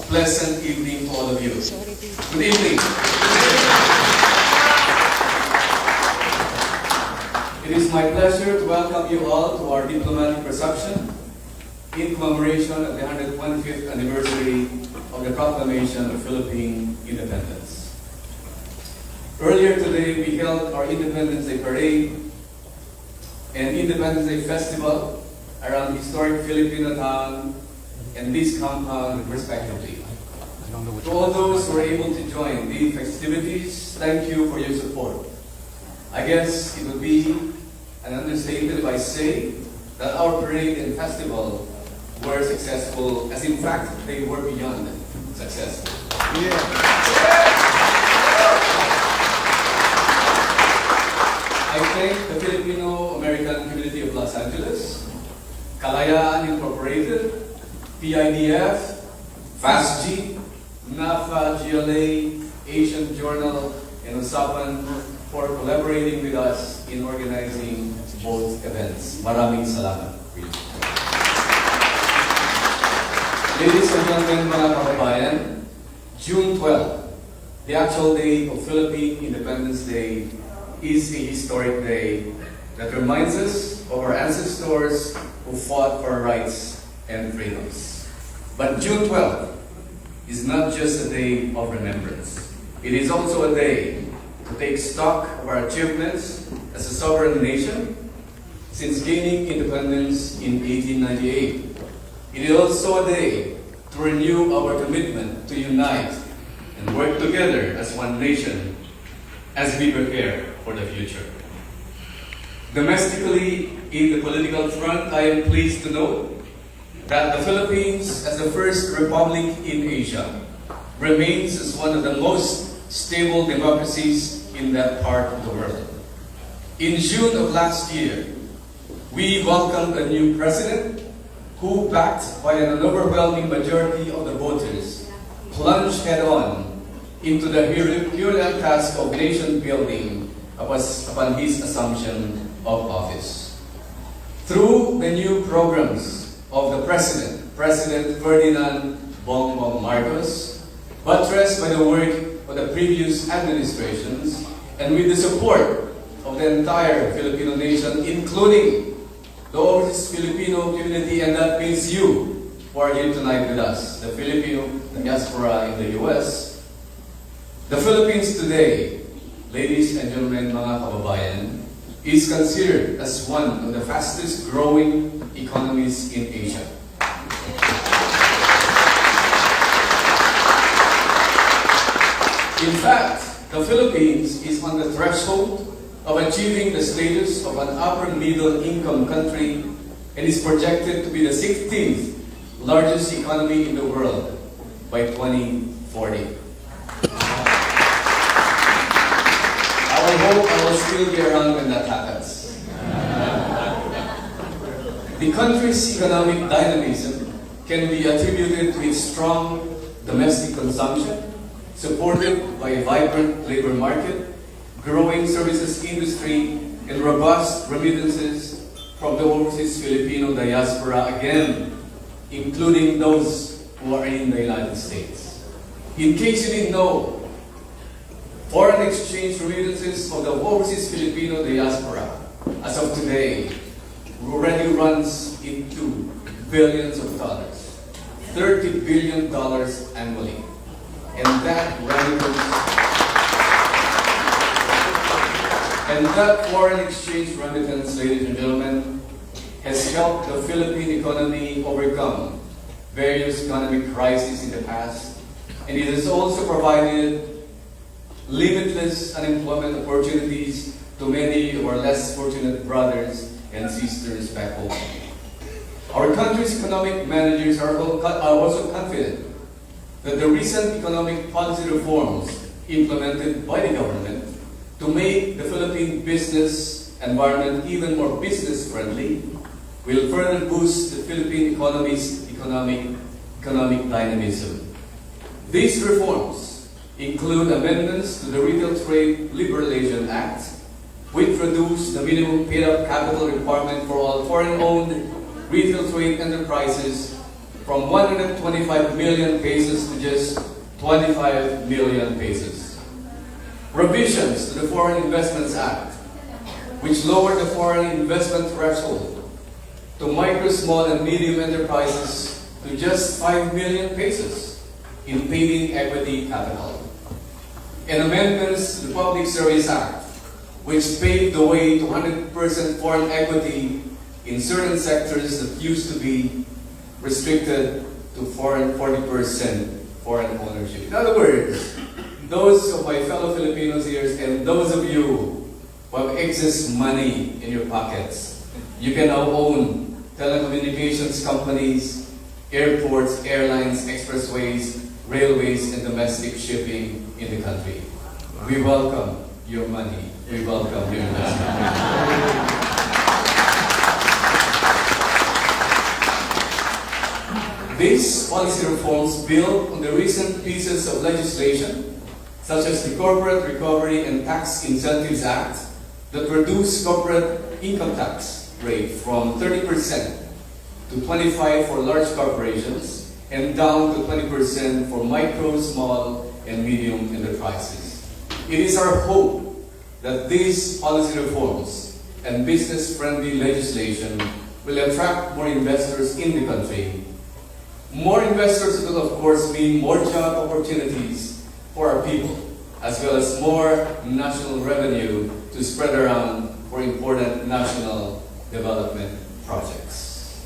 pleasant evening to all of you. Good evening. It is my pleasure to welcome you all to our diplomatic reception in commemoration of the 125th anniversary of the proclamation of Philippine independence. Earlier today, we held our Independence Day Parade and Independence Day Festival around historic Filipino town and this compound respectively. To all those who were able to join the festivities, thank you for your support. I guess it would be an understatement if I say that our parade and festival were successful, as in fact they were beyond successful. Yeah. I thank the Filipino-American community of Los Angeles, Kalayaan Incorporated, PIDF, FAPCCA, NAFA, GLA, Asian Journal, and Usapan for collaborating with us in organizing both events. Maraming salamat. Ladies and gentlemen, mga kababayan, June 12, the actual day of Philippine Independence Day, is a historic day that reminds us of our ancestors who fought for our rights and freedoms. But June 12 is not just a day of remembrance. It is also a day to take stock of our achievements as a sovereign nation since gaining independence in 1898. It is also a day to renew our commitment to unite and work together as one nation as we prepare for the future. Domestically, in the political front, I am pleased to note that the Philippines, as the first republic in Asia, remains as one of the most stable democracies in that part of the world. In June of last year, we welcomed a new president who, backed by an overwhelming majority of the voters, plunged head-on into the herculean task of nation building upon his assumption of office. Through the new programs of the President Ferdinand Bongbong Marcos, buttressed by the work of the previous administrations, and with the support of the entire Filipino nation, including the overseas Filipino community, and that means you who are here tonight with us, the Filipino diaspora in the US. The Philippines today, ladies and gentlemen, mga kababayan, is considered as one of the fastest growing economies in Asia. In fact, the Philippines is on the threshold of achieving the status of an upper middle income country and is projected to be the 16th largest economy in the world by 2040. I hope I will still be around when that happens. The country's economic dynamism can be attributed to its strong domestic consumption, supported by a vibrant labor market, growing services industry, and robust remittances from the overseas Filipino diaspora, again, including those who are in the United States. In case you didn't know, foreign exchange remittances of the overseas Filipino diaspora, as of today, already runs into billions of dollars, $30 billion annually. And that foreign exchange remittance, ladies and gentlemen, has helped the Philippine economy overcome various economic crises in the past, and it has also provided limitless unemployment opportunities to many of our less fortunate brothers and sisters back home. Our country's economic managers are also confident that the recent economic policy reforms implemented by the government to make the Philippine business environment even more business-friendly will further boost the Philippine economy's economic dynamism. These reforms include amendments to the Retail Trade Liberalization Act, which reduced the minimum paid-up capital requirement for all foreign-owned retail trade enterprises from 125 million pesos to just 25 million pesos. Revisions to the Foreign Investments Act, which lowered the foreign investment threshold to micro, small, and medium enterprises to just 5 million pesos in paid-in equity capital. And amendments to the Public Service Act, which paved the way to 100% foreign equity in certain sectors that used to be restricted to 40% foreign ownership. In other words, those of my fellow Filipinos here and those of you who have excess money in your pockets, you can now own telecommunications companies, airports, airlines, expressways, railways, and domestic shipping in the country. We welcome your money. We welcome your investment. These policy reforms build on the recent pieces of legislation, such as the Corporate Recovery and Tax Incentives Act, that reduce corporate income tax rate from 30% to 25% for large corporations and down to 20% for micro, small, and medium enterprises. It is our hope that these policy reforms and business-friendly legislation will attract more investors in the country. More investors will, of course, mean more job opportunities for our people, as well as more national revenue to spread around for important national development projects.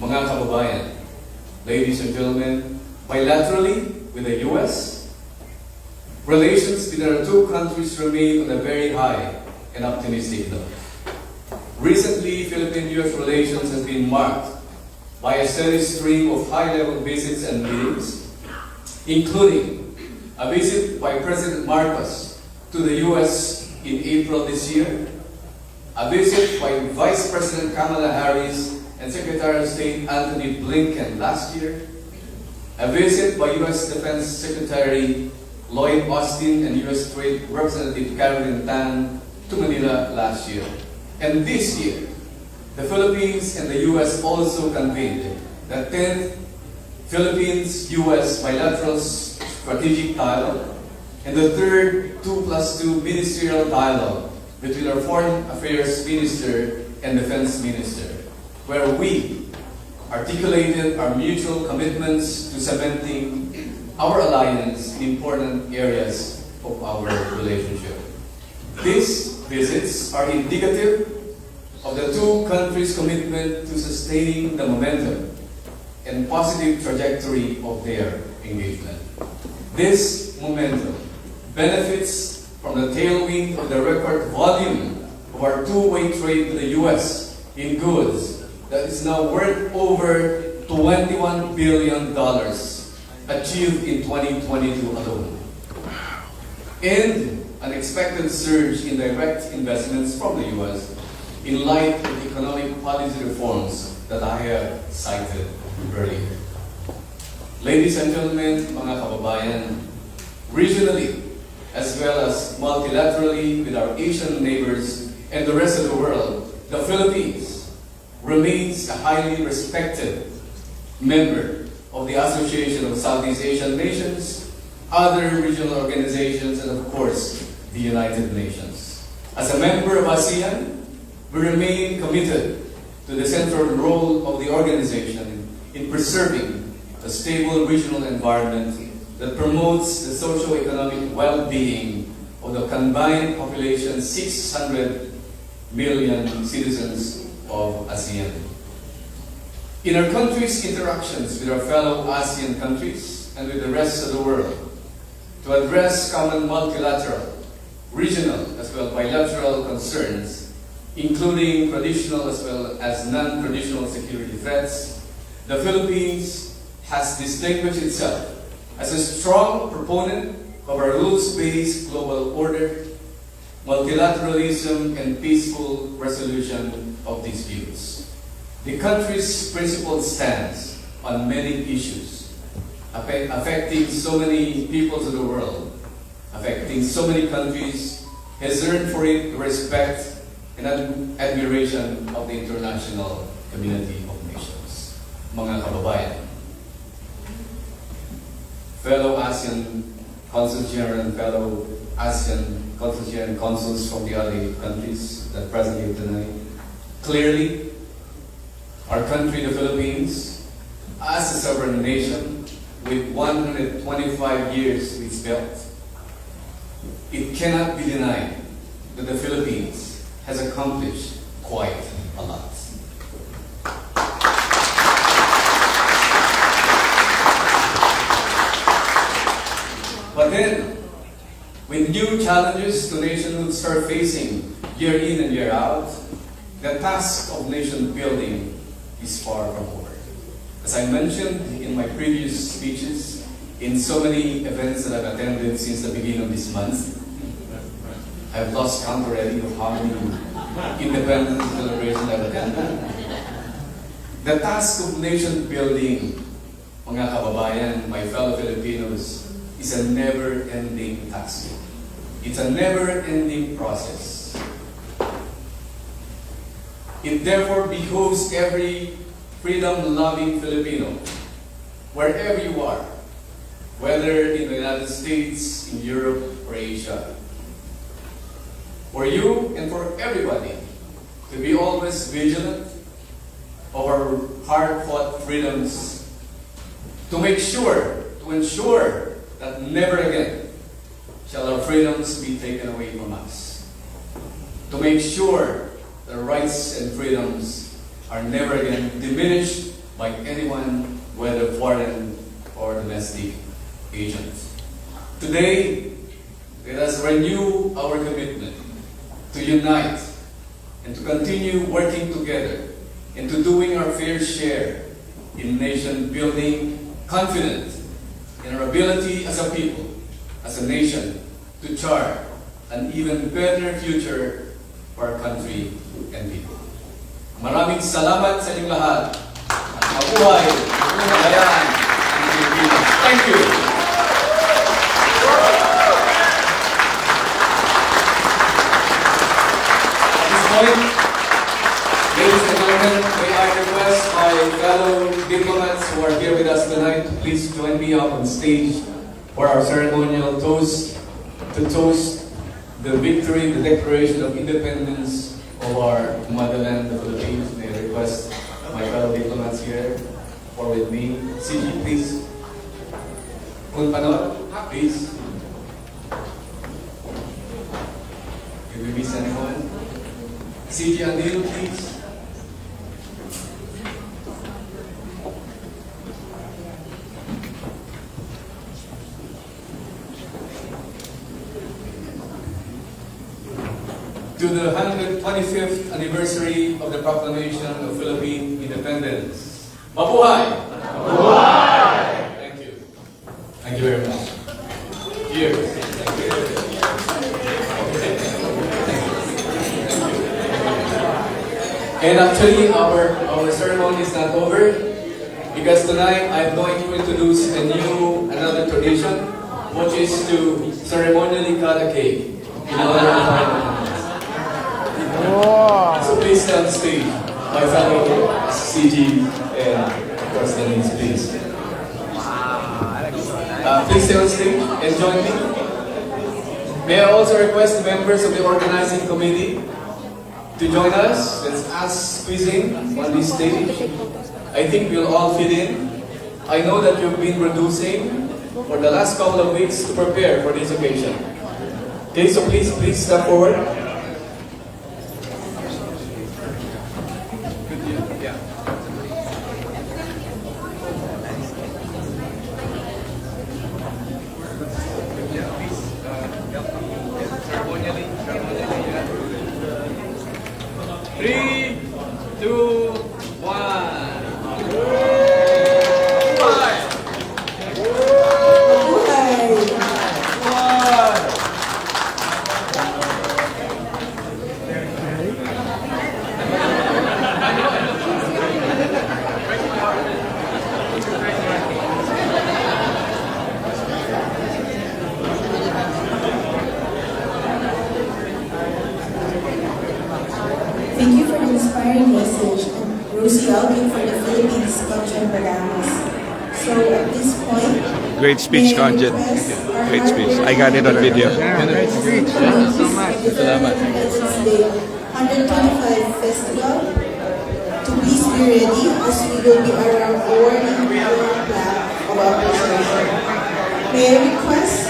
Mga kababayan, ladies and gentlemen, bilaterally with the U.S., relations between our two countries remain on a very high and optimistic note. Recently, Philippine-U.S. relations has been marked by a steady stream of high-level visits and meetings, including a visit by President Marcos to the U.S. in April this year, a visit by Vice President Kamala Harris and Secretary of State Anthony Blinken last year, a visit by U.S. Defense Secretary Lloyd Austin and U.S. Trade Representative Caroline Tan to Manila last year. And this year, the Philippines and the U.S. also convened the 10th Philippines-U.S. bilateral strategic dialogue and the third 2+2 ministerial dialogue between our Foreign Affairs Minister and Defense Minister, where we articulated our mutual commitments to cementing our alliance in important areas of our relationship. These visits are indicative of the two countries' commitment to sustaining the momentum and positive trajectory of their engagement. This momentum benefits from the tailwind of the record volume of our two-way trade with the U.S. in goods that is now worth over $21 billion achieved in 2022 alone. And an expected surge in direct investments from the U.S. in light of the economic policy reforms that I have cited earlier. Ladies and gentlemen, mga kababayan, regionally as well as multilaterally with our Asian neighbors and the rest of the world, the Philippines remains a highly respected member of the Association of Southeast Asian Nations, other regional organizations, and of course, the United Nations. As a member of ASEAN, we remain committed to the central role of the organization in preserving a stable regional environment that promotes the socio-economic well-being of the combined population 600 million citizens of ASEAN. In our country's interactions with our fellow ASEAN countries and with the rest of the world, to address common multilateral, regional as well as bilateral concerns, including traditional as well as non-traditional security threats, the Philippines has distinguished itself as a strong proponent of a rules-based global order, multilateralism, and peaceful resolution of disputes. The country's principled stance on many issues affecting so many peoples of the world, affecting so many countries, has earned for it the respect and admiration of the international community of nations. Mga kababayan, fellow ASEAN Consuls General and fellow ASEAN Consuls General and consuls from the other countries that present here tonight. Clearly, our country, the Philippines, as a sovereign nation with 125 years to its belt, it cannot be denied that the Philippines has accomplished quite a lot. But then, when new challenges to nationhood start facing year in and year out, the task of nation building is far from over. As I mentioned in my previous speeches, in so many events that I've attended since the beginning of this month, I've lost count already of how many independence celebrations I've attended. The task of nation building, mga kababayan, my fellow Filipinos, is a never-ending task. It's a never-ending process. It therefore behooves every freedom-loving Filipino, wherever you are, whether in the United States, in Europe, or Asia, for you and for everybody to be always vigilant of our hard-fought freedoms, to ensure that never again shall our freedoms be taken away from us, to make sure the rights and freedoms are never again diminished by anyone, whether foreign or domestic agents. Today, let us renew our commitment to unite and to continue working together into doing our fair share in nation building, confident in our ability as a people, as a nation, to chart an even better future for our country and people. Maraming salamat sa inyong lahat at mabuhay ang kabayan ng Pilipinas. Thank you! At this point, ladies and gentlemen, may I request my fellow diplomats who are here with us tonight to please join me up on stage for our ceremonial toast, to toast the victory, the declaration of independence of our motherland, the Philippines. May I request my fellow diplomats here for with me. CG, please. Kun Panor, please. Did we miss anyone? CG Andil, please. To the 125th anniversary of the proclamation of Philippine independence. Mabuhay! Mabuhay! Thank you. Thank you very much. Cheers. Thank you. And actually, our ceremony is not over, because tonight I'm going to introduce another tradition, which is to ceremonially cut a cake in honor of our independence. So please stay on stage, my fellow CG and of course Denise, please. Please stay on stage and join me. May I also request the members of the organizing committee to join us. Let's ask squeezing on this stage. I think we'll all fit in. I know that you've been producing for the last couple of weeks to prepare for this occasion. Okay, so please step forward. Three, two, one. Great speech, ConGen. Great speech. I got it on video. Yeah, great speech. Thank you so much. Salamat. 125 Festival to please be ready as we will be awarding the plaque of appreciation. May I request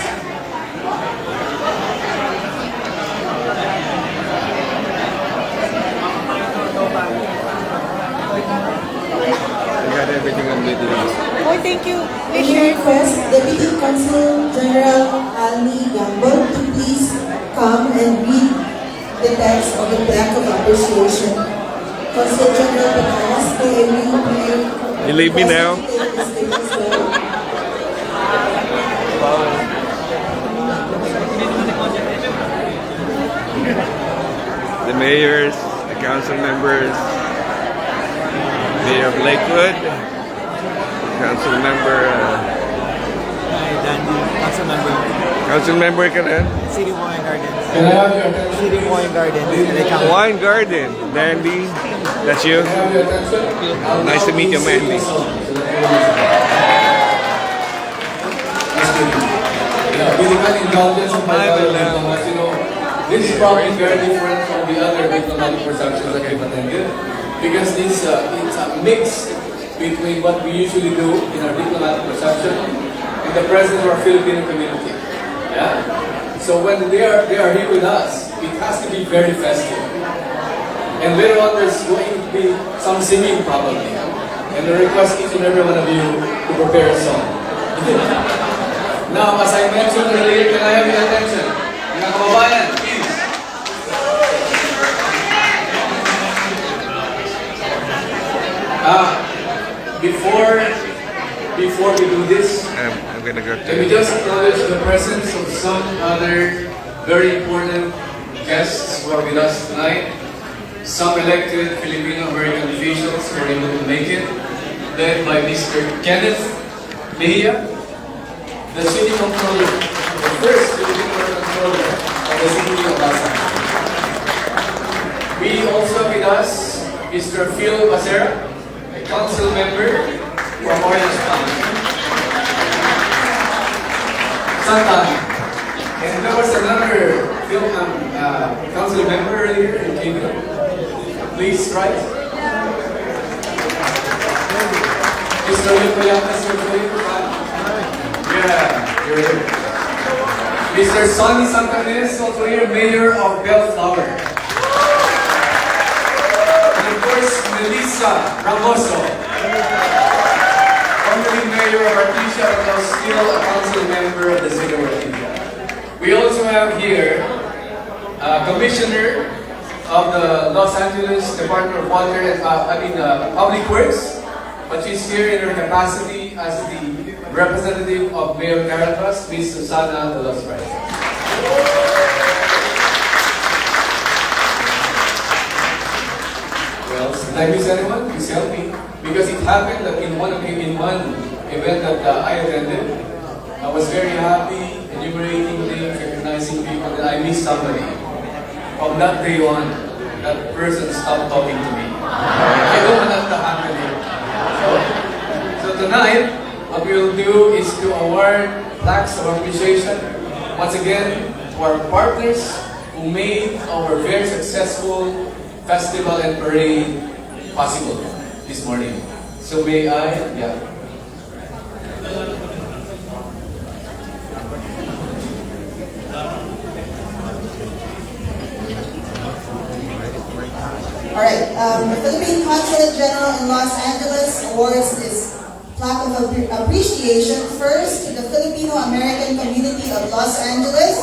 I got everything on video. Oh, thank you. May I request Deputy Consul General Ali Gamble to please come and read the text of the plaque of appreciation. Consul General Badajos, may I read? You leave me now? The mayors, the council members, Mayor of Lakewood, council member, Hi, Dandy. Council member. council member ka na? City Wine Gardens. Can I have your attention? City Wine Gardens. And I count. Wine Garden, Dandy, that's you? Can I have your attention? Nice to meet you, Mandy. With indulgence of my as you know, this is probably very different from the other diplomatic receptions that we've attended because this it's a mix between what we usually do in our diplomatic reception and the presence of our Filipino community. Yeah. So when they are here with us, it has to be very festive. And later on, there's going to be some singing probably. And I request each and every one of you to prepare a song. Now, as I mentioned earlier, can I have your attention? Mga kababayan, please. Before we do this, I'm gonna go can we to... just acknowledge the presence of some other very important guests who are with us tonight? Some elected Filipino-American officials who are able to make it, led by Mr. Kenneth Mejia, the city controller, the first Filipino controller of the city of Gala. We also have with us Mr. Phil Basera, a council member from Orange County. Santana. And there was another council member earlier who came in. Please rise. Mr. William Yeah, you're here. Mr. Sonny Santanes, also here, Mayor of Bellflower. And of course, Melissa Ramoso, formerly Mayor of Artesia and now still a council member of the City of Artesia. We also have here Commissioner of the Los Angeles Department of Water and Public Works, but she's here in her capacity as the representative of Mayor Caracas, Ms. Susana de los Reyes. Well, did I miss anyone? Please help me. Because it happened that in one event that I attended, I was very happy, enumerating names, recognizing people, that I missed somebody. From that day on, that person stopped talking to me. I don't want that to happen here. So tonight, what we will do is to award plaques of appreciation once again to our partners who made our very successful festival and parade possible this morning. So may I, Alright, the Philippine Consulate General in Los Angeles awards this plaque of appreciation first to the Filipino-American community of Los Angeles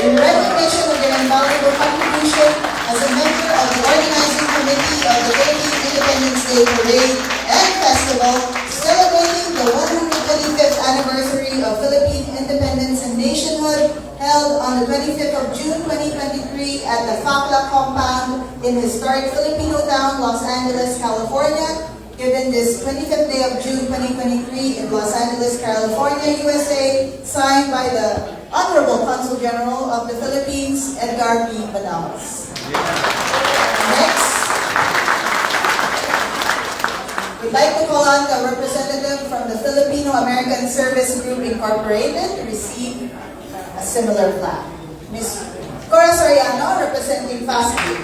in recognition of their invaluable contribution as a member of the organizing committee of the Philippine Independence Day Parade and Festival, celebrating the 125th anniversary of Philippine independence and nationhood, held on the 25th of June 2023 at the FAPCCA compound in historic Filipino town, Los Angeles, California, given this 25th day of June 2023 in Los Angeles, California, USA, signed by the Honorable Consul General of the Philippines, Edgar P. Badajos. Next, We'd like to call on the representative from the Filipino American Service Group Incorporated to receive a similar plaque. Ms. Cora Soriano, representing FAPCCA.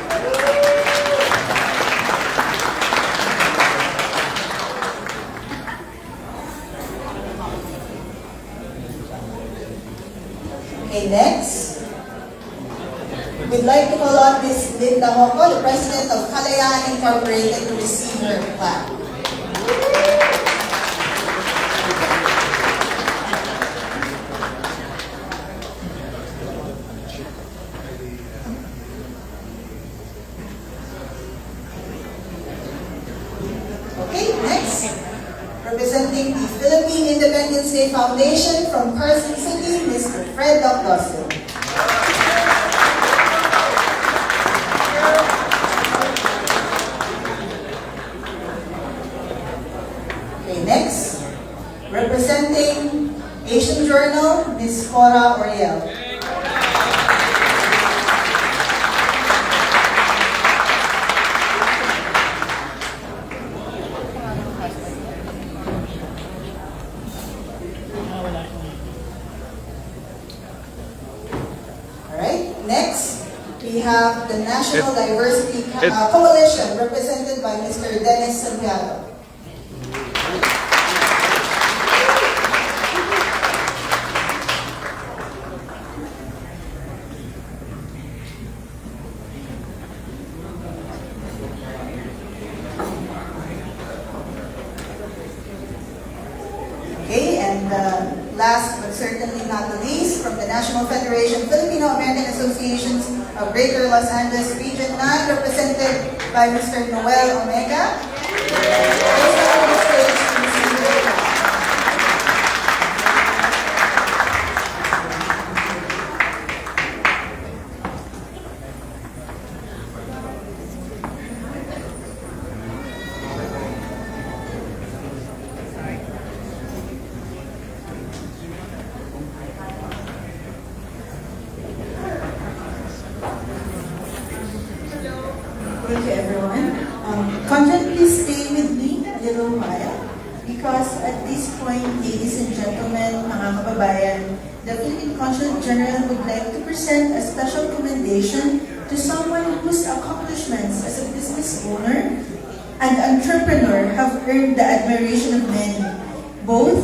Okay, next. We'd like to call on Ms. Linda Hoco, the president of Gala Incorporated, to receive her plaque. Okay, next. Representing the Philippine Independence Day Foundation from Carson City, Mr. Fred Docloso. Okay, next. Representing Asian Journal, Ms. Cora Oriel. Next, we have the National Diversity Coalition, represented by Mr. Dennis Santiago. Okay, and last but certainly not the least, from the National Federation Filipino American Associations of Greater Los Angeles Region 9, represented by Mr. Noel Omega. Thank you, everyone. ConGen, please stay with me a little while because at this point, ladies and gentlemen, mga kababayan, the Philippine Consul General would like to present a special commendation to someone whose accomplishments as a business owner and entrepreneur have earned the admiration of many, both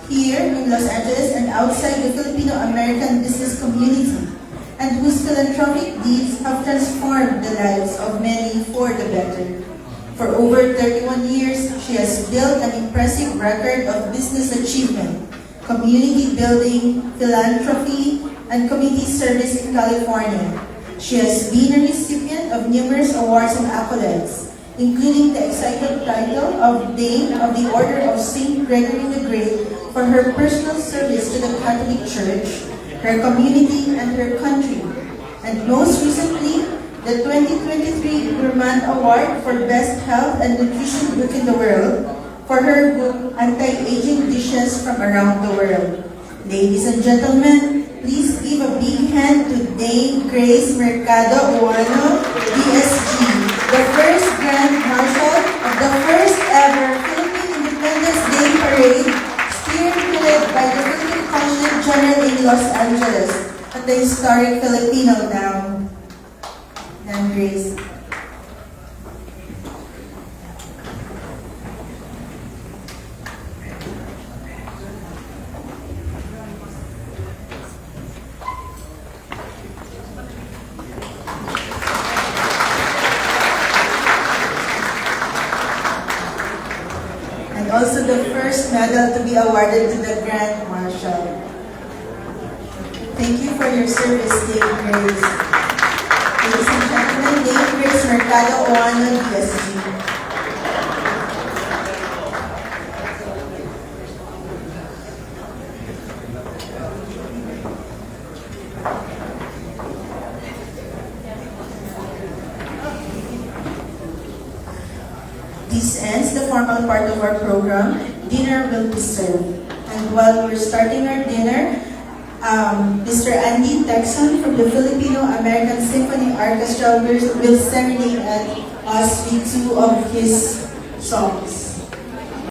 here in Los Angeles and outside the Filipino-American business community, and whose philanthropic deeds have transformed the lives of many for the better. For over 31 years, she has built an impressive record of business achievement, community building, philanthropy, and community service in California. She has been a recipient of numerous awards and accolades, including the exciting title of Dame of the Order of St. Gregory the Great for her personal service to the Catholic Church, her community, and her country. And most recently, the 2023 Gourmand Award for Best Health and Nutrition Book in the World for her book, Anti-Aging Dishes from Around the World. Ladies and gentlemen, please give a big hand to Dame Grace Mercado Uano, DSG, the first Grand Marshal of the first ever Philippine Independence Day Parade, spearheaded by the Philippine Consul General in Los Angeles at the historic Filipino town. Dame Grace. And also the first medal to be awarded to the Grand Marshal. Thank you for your service, Dame Grace. Ladies and gentlemen, Dame Grace Mercado Uano, DSG. This ends the formal part of our program. Dinner will be served. And while we're starting our dinner, Mr. Andy Texon from the Filipino-American Symphony Orchestra will serenade us with two of his songs.